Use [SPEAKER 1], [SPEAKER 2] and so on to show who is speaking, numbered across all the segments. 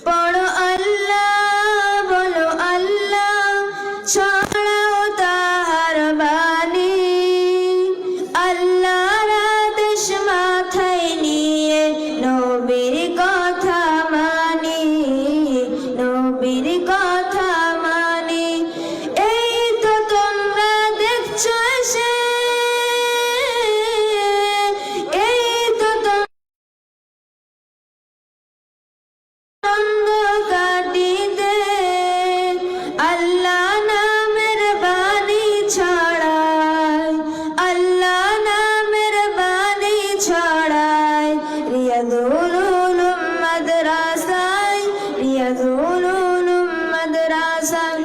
[SPEAKER 1] পড়ো আল্লাহ, বলো আল্লাহ, ছড়াও তাহার বাণী। আল্লাহর আদেশ মাথায় নিয়ে নবীর কথা মানি, নবীর কথা মানি। এই তো তোমরা দেখছো এসে, এই তো কাটিতে আল্লাহ নামের বাণী ছড়ায়, আল্লাহ নামের বাণী ছড়ায়। রিয়াদুল উলুম মাদ্রাসায়, রিয়াদুল উলুম মাদ্রাসায়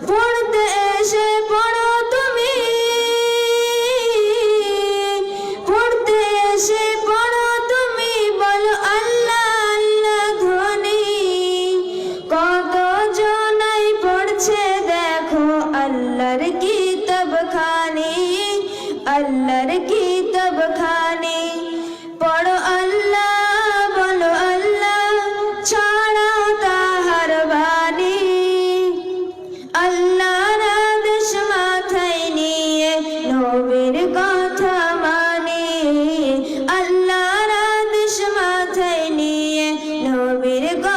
[SPEAKER 1] পড়তে এসে পড়ো তুমি, পড়তে এসে পড়ো তুমি, বলো আল্লাহ আল্লাহ ধ্বনি। কত জনাই পড়ছে দেখো আল্লাহর কিতাব খানি, আল্লাহর কিতাব খানি। পড়ো আল্লাহ, বলো আল্লাহ, ছড়াও তাহার বাণী। আল্লাহর আদেশ মাথায় নিয়ে নবীর কথা মানি, আল্লাহর আদেশ মাথায় নিয়ে নবীর কথা